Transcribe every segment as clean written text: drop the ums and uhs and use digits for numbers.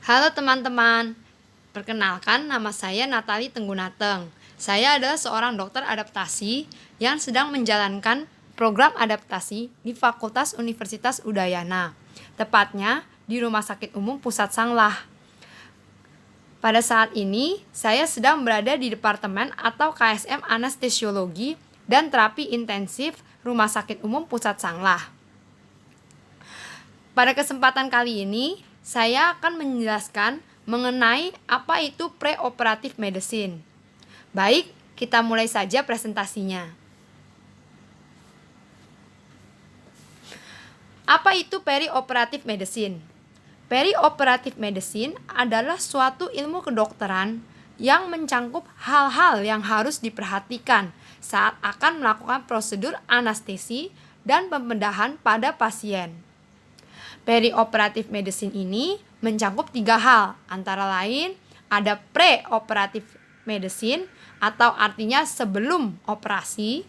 Halo teman-teman, perkenalkan nama saya Natali Tenggunateng. Saya adalah seorang dokter adaptasi yang sedang menjalankan program adaptasi di Fakultas Universitas Udayana, tepatnya di Rumah Sakit Umum Pusat Sanglah. Pada saat ini, saya sedang berada di Departemen atau KSM Anestesiologi dan Terapi Intensif Rumah Sakit Umum Pusat Sanglah. Pada kesempatan kali ini, saya akan menjelaskan mengenai apa itu preoperative medicine. Baik, kita mulai saja presentasinya. Apa itu perioperative medicine? Perioperative medicine adalah suatu ilmu kedokteran yang mencangkup hal-hal yang harus diperhatikan saat akan melakukan prosedur anestesi dan pembedahan pada pasien. Perioperative medicine ini mencangkup 3 hal, antara lain ada preoperative medicine atau artinya sebelum operasi.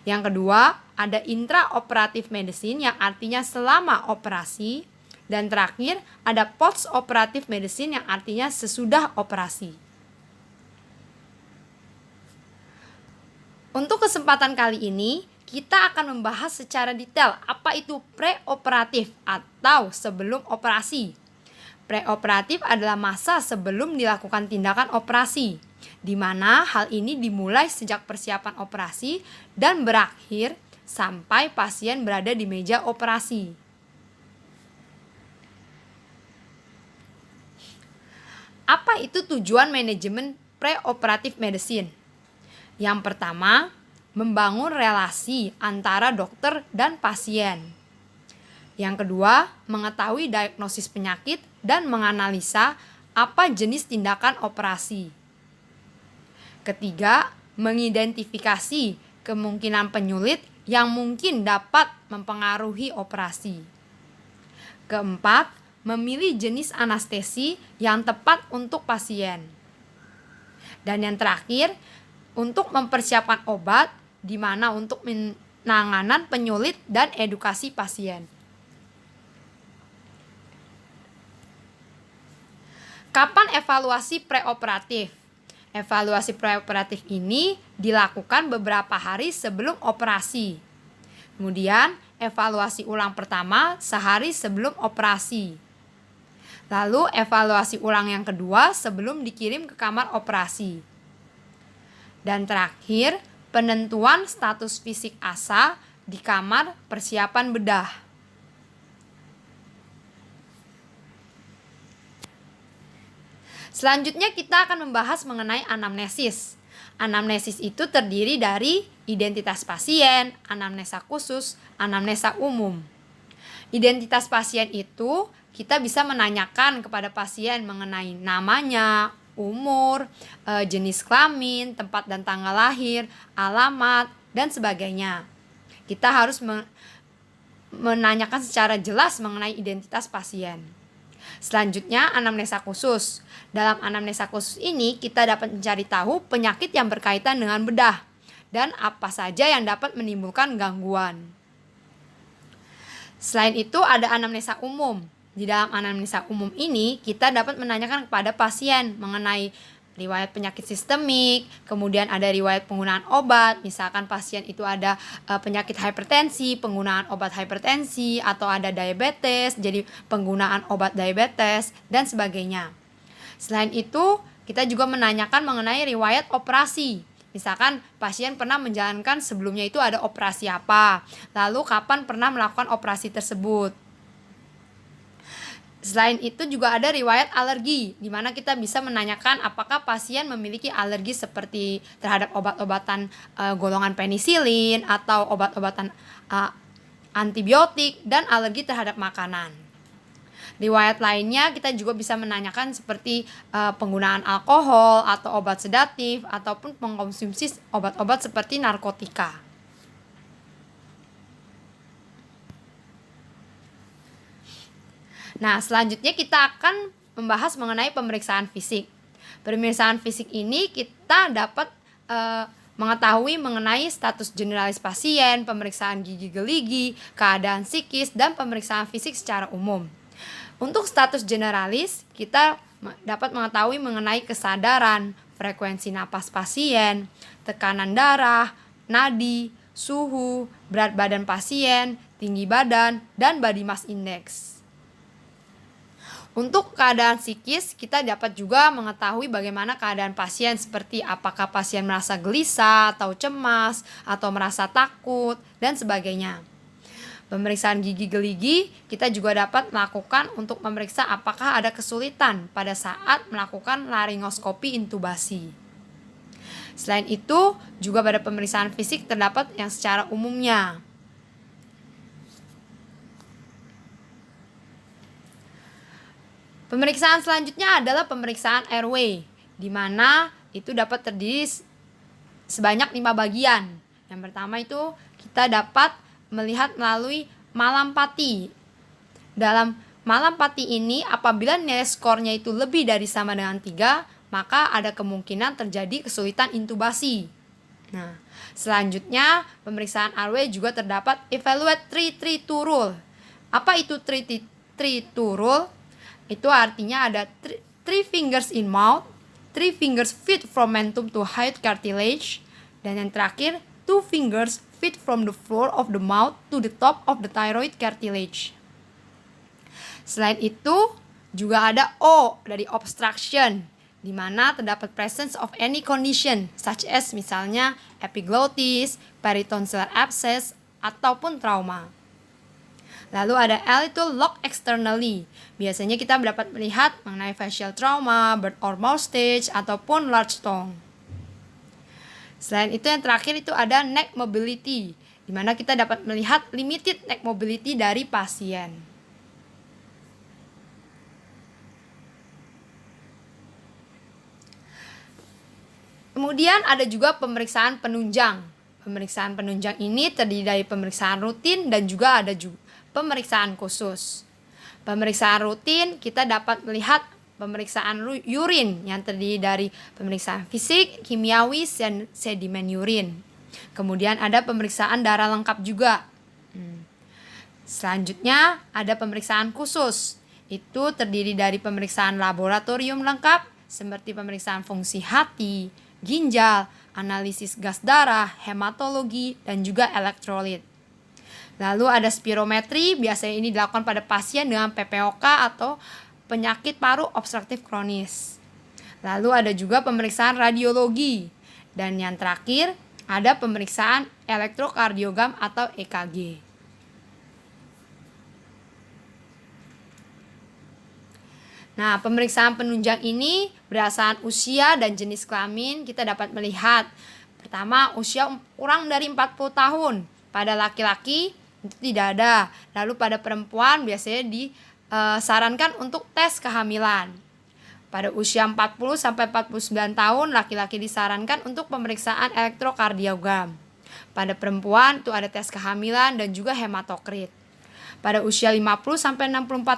Yang kedua, ada intraoperative medicine yang artinya selama operasi. Dan terakhir, ada postoperative medicine yang artinya sesudah operasi. Untuk kesempatan kali ini, kita akan membahas secara detail apa itu preoperatif atau sebelum operasi. Preoperatif adalah masa sebelum dilakukan tindakan operasi, di mana hal ini dimulai sejak persiapan operasi dan berakhir sampai pasien berada di meja operasi. Apa itu tujuan manajemen preoperative medicine? Yang pertama, membangun relasi antara dokter dan pasien. Yang kedua, mengetahui diagnosis penyakit dan menganalisa apa jenis tindakan operasi. Ketiga, mengidentifikasi kemungkinan penyulit yang mungkin dapat mempengaruhi operasi. Keempat, memilih jenis anestesi yang tepat untuk pasien. Dan yang terakhir, untuk mempersiapkan obat, di mana untuk penanganan penyulit dan edukasi pasien. Kapan evaluasi preoperatif? Evaluasi preoperatif ini dilakukan beberapa hari sebelum operasi. Kemudian, evaluasi ulang pertama sehari sebelum operasi. Lalu, evaluasi ulang yang kedua sebelum dikirim ke kamar operasi. Dan terakhir, penentuan status fisik ASA di kamar persiapan bedah. Selanjutnya kita akan membahas mengenai anamnesis. Anamnesis itu terdiri dari identitas pasien, anamnesa khusus, anamnesa umum. Identitas pasien itu kita bisa menanyakan kepada pasien mengenai namanya, umur, jenis kelamin, tempat dan tanggal lahir, alamat, dan sebagainya. Kita harus menanyakan secara jelas mengenai identitas pasien. Selanjutnya, anamnesa khusus. Dalam anamnesa khusus ini, kita dapat mencari tahu penyakit yang berkaitan dengan bedah dan apa saja yang dapat menimbulkan gangguan. Selain itu, ada anamnesa umum. Di dalam anamnesa umum ini, kita dapat menanyakan kepada pasien mengenai riwayat penyakit sistemik, kemudian ada riwayat penggunaan obat, misalkan pasien itu ada penyakit hipertensi, penggunaan obat hipertensi, atau ada diabetes, jadi penggunaan obat diabetes, dan sebagainya. Selain itu, kita juga menanyakan mengenai riwayat operasi. Misalkan pasien pernah menjalankan sebelumnya itu ada operasi apa, lalu kapan pernah melakukan operasi tersebut. Selain itu juga ada riwayat alergi, di mana kita bisa menanyakan apakah pasien memiliki alergi seperti terhadap obat-obatan golongan penisilin atau obat-obatan antibiotik dan alergi terhadap makanan. Riwayat lainnya kita juga bisa menanyakan seperti penggunaan alkohol atau obat sedatif ataupun mengkonsumsi obat-obat seperti narkotika. Nah, selanjutnya kita akan membahas mengenai pemeriksaan fisik. Pemeriksaan fisik ini kita dapat mengetahui mengenai status generalis pasien, pemeriksaan gigi geligi, keadaan psikis, dan pemeriksaan fisik secara umum. Untuk status generalis, kita dapat mengetahui mengenai kesadaran, frekuensi napas pasien, tekanan darah, nadi, suhu, berat badan pasien, tinggi badan, dan body mass index. Untuk keadaan psikis, kita dapat juga mengetahui bagaimana keadaan pasien, seperti apakah pasien merasa gelisah atau cemas atau merasa takut dan sebagainya. Pemeriksaan gigi geligi kita juga dapat melakukan untuk memeriksa apakah ada kesulitan pada saat melakukan laringoskopi intubasi. Selain itu, juga pada pemeriksaan fisik terdapat yang secara umumnya. Pemeriksaan selanjutnya adalah pemeriksaan airway, di mana itu dapat terdiri sebanyak 5 bagian. Yang pertama itu kita dapat melihat melalui malampati. Dalam malampati ini, apabila nilai skornya itu lebih dari sama dengan 3, maka ada kemungkinan terjadi kesulitan intubasi. Nah, selanjutnya pemeriksaan airway juga terdapat evaluate 3-3-2 rule. Apa itu 3-3-2 rule? Itu artinya ada 3 fingers in mouth, 3 fingers feet from mentum to hyoid cartilage, dan yang terakhir 2 fingers feet from the floor of the mouth to the top of the thyroid cartilage. Selain itu, juga ada O dari obstruction, di mana terdapat presence of any condition such as misalnya epiglottis, peritonsillar abscess, ataupun trauma. Lalu ada L itu lock externally. Biasanya kita dapat melihat mengenai facial trauma, bird or mouth stage, ataupun large tongue. Selain itu yang terakhir itu ada neck mobility, di mana kita dapat melihat limited neck mobility dari pasien. Kemudian ada juga pemeriksaan penunjang. Pemeriksaan penunjang ini terdiri dari pemeriksaan rutin dan juga ada pemeriksaan khusus. Pemeriksaan rutin kita dapat melihat pemeriksaan urin yang terdiri dari pemeriksaan fisik, kimiawi, dan sedimen urin. Kemudian ada pemeriksaan darah lengkap juga. Selanjutnya ada pemeriksaan khusus. Itu terdiri dari pemeriksaan laboratorium lengkap seperti pemeriksaan fungsi hati, ginjal, analisis gas darah, hematologi, dan juga elektrolit. Lalu ada spirometri, biasanya ini dilakukan pada pasien dengan PPOK atau penyakit paru obstruktif kronis. Lalu ada juga pemeriksaan radiologi. Dan yang terakhir ada pemeriksaan elektrokardiogram atau EKG. Nah, pemeriksaan penunjang ini berdasarkan usia dan jenis kelamin kita dapat melihat. Pertama, usia kurang dari 40 tahun. Pada laki-laki itu tidak ada. Lalu pada perempuan biasanya disarankan untuk tes kehamilan. Pada usia 40-49 tahun, laki-laki disarankan untuk pemeriksaan elektrokardiogram. Pada perempuan itu ada tes kehamilan dan juga hematokrit. Pada usia 50-64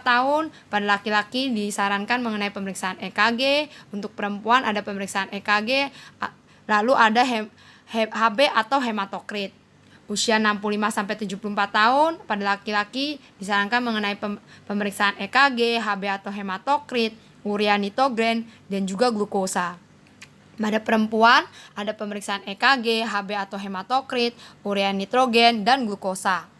tahun, pada laki-laki disarankan mengenai pemeriksaan EKG. Untuk perempuan ada pemeriksaan EKG, lalu ada HB atau hematokrit. Usia 65-74 tahun, pada laki-laki disarankan mengenai pemeriksaan EKG, HB atau hematokrit, urea nitrogen, dan juga glukosa. Pada perempuan ada pemeriksaan EKG, HB atau hematokrit, urea nitrogen, dan glukosa.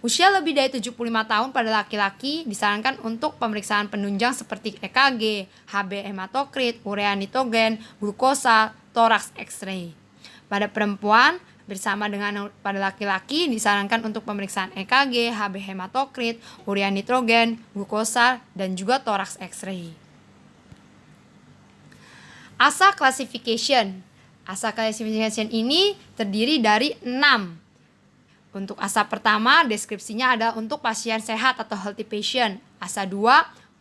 Usia lebih dari 75 tahun pada laki-laki disarankan untuk pemeriksaan penunjang seperti EKG, HB hematokrit, urea nitrogen, glukosa, toraks X-ray. Pada perempuan bersama dengan pada laki-laki disarankan untuk pemeriksaan EKG, HB hematokrit, urea nitrogen, glukosa, dan juga toraks X-ray. ASA classification. ASA classification ini terdiri dari 6. Untuk ASA pertama, deskripsinya adalah untuk pasien sehat atau healthy patient. ASA 2,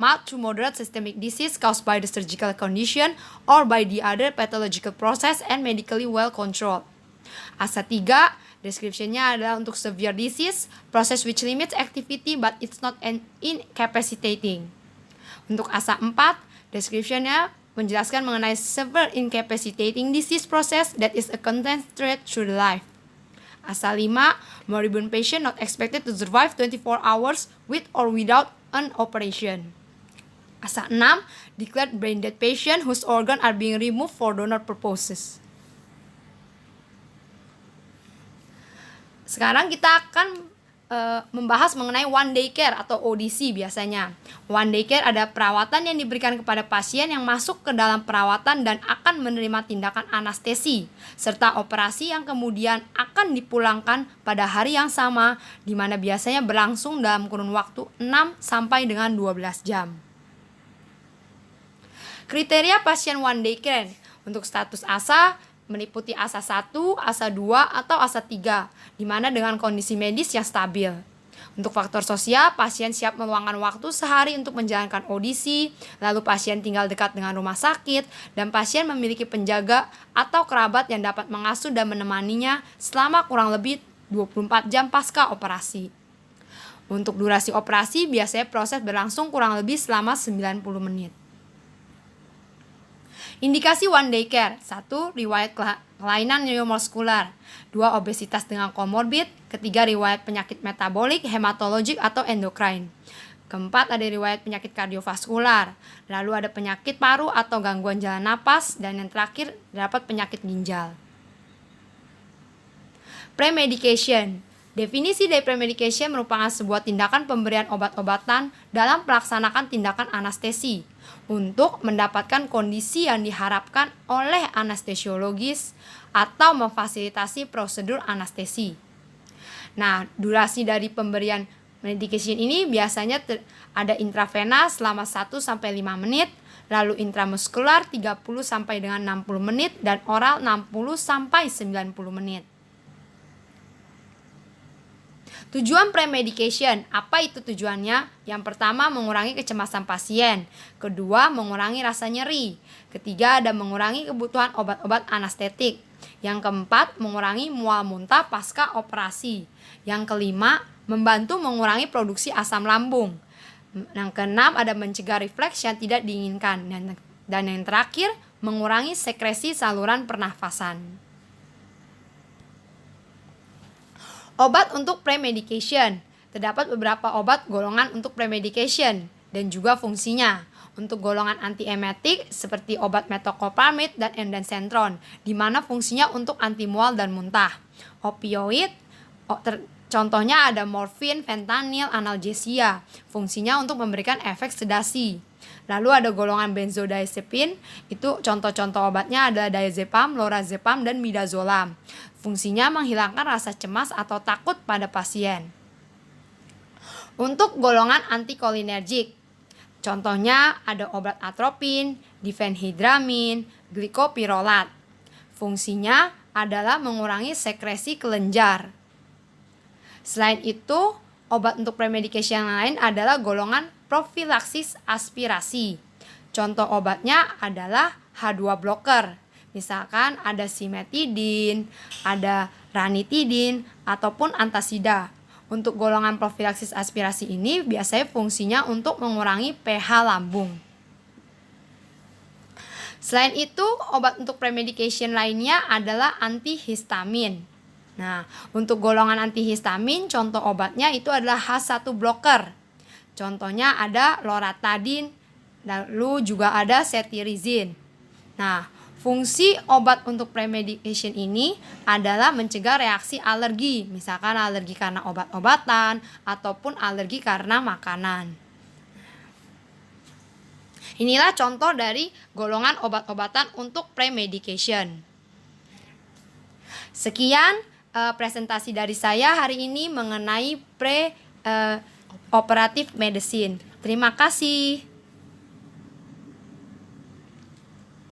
mild to moderate systemic disease caused by the surgical condition or by the other pathological process and medically well controlled. ASA 3, deskripsinya adalah untuk severe disease, process which limits activity but it's not incapacitating. Untuk ASA 4, deskripsinya menjelaskan mengenai severe incapacitating disease process that is a constant threat to the life. ASA 5, moribund patient not expected to survive 24 hours with or without an operation. Asa 6, declared brain dead patient whose organ are being removed for donor purposes. Sekarang kita akan membahas mengenai one day care atau ODC biasanya. One day care ada perawatan yang diberikan kepada pasien yang masuk ke dalam perawatan dan akan menerima tindakan anestesi serta operasi yang kemudian akan dipulangkan pada hari yang sama, di mana biasanya berlangsung dalam kurun waktu 6 sampai dengan 12 jam. Kriteria pasien one day care untuk status ASA meliputi ASA 1, ASA 2, atau ASA 3, di mana dengan kondisi medis yang stabil. Untuk faktor sosial, pasien siap meluangkan waktu sehari untuk menjalankan audisi, lalu pasien tinggal dekat dengan rumah sakit, dan pasien memiliki penjaga atau kerabat yang dapat mengasuh dan menemaninya selama kurang lebih 24 jam pasca operasi. Untuk durasi operasi, biasanya proses berlangsung kurang lebih selama 90 menit. Indikasi one day care: 1. Riwayat kelainan neuromuskular. 2. Obesitas dengan komorbid. 3. Riwayat penyakit metabolik, hematologik, atau endokrine. 4. Ada riwayat penyakit kardiovaskular. Lalu ada penyakit paru atau gangguan jalan napas. Dan yang terakhir, dapat penyakit ginjal. Premedication. Definisi dari premedication merupakan sebuah tindakan pemberian obat-obatan dalam melaksanakan tindakan anestesi untuk mendapatkan kondisi yang diharapkan oleh anestesiologis atau memfasilitasi prosedur anestesi. Nah, durasi dari pemberian medication ini biasanya ada intravena selama 1-5 menit, lalu intramuskular 30 sampai dengan 60 menit dan oral 60 sampai 90 menit. Tujuan premedication, apa itu tujuannya? Yang pertama, mengurangi kecemasan pasien. Kedua, mengurangi rasa nyeri. Ketiga, ada mengurangi kebutuhan obat-obat anestetik. Yang keempat, mengurangi mual muntah pasca operasi. Yang kelima, membantu mengurangi produksi asam lambung. Yang keenam, ada mencegah refleks yang tidak diinginkan. Dan yang terakhir, mengurangi sekresi saluran pernafasan. Obat untuk premedication. Terdapat beberapa obat golongan untuk premedication dan juga fungsinya. Untuk golongan antiemetik seperti obat metoclopramid dan ensendentron, di mana fungsinya untuk anti mual dan muntah. Opioid, contohnya ada morfin, fentanyl, analgesia. Fungsinya untuk memberikan efek sedasi. Lalu ada golongan benzodiazepin, itu contoh-contoh obatnya adalah diazepam, lorazepam, dan midazolam. Fungsinya menghilangkan rasa cemas atau takut pada pasien. Untuk golongan antikolinergik, contohnya ada obat atropin, difenhidramin, glikopirolat. Fungsinya adalah mengurangi sekresi kelenjar. Selain itu, obat untuk premedication lain adalah golongan profilaksis aspirasi. Contoh obatnya adalah H2 blocker. Misalkan ada simetidin, ada ranitidin, ataupun antasida. Untuk golongan profilaksis aspirasi ini biasanya fungsinya untuk mengurangi pH lambung. Selain itu, obat untuk premedication lainnya adalah antihistamin. Nah, untuk golongan antihistamin, contoh obatnya itu adalah H1 blocker. Contohnya ada loratadin, lalu juga ada cetirizine. Nah, fungsi obat untuk premedication ini adalah mencegah reaksi alergi, misalkan alergi karena obat-obatan ataupun alergi karena makanan. Inilah contoh dari golongan obat-obatan untuk premedication. Sekian presentasi dari saya hari ini mengenai pre-operative medicine. Terima kasih.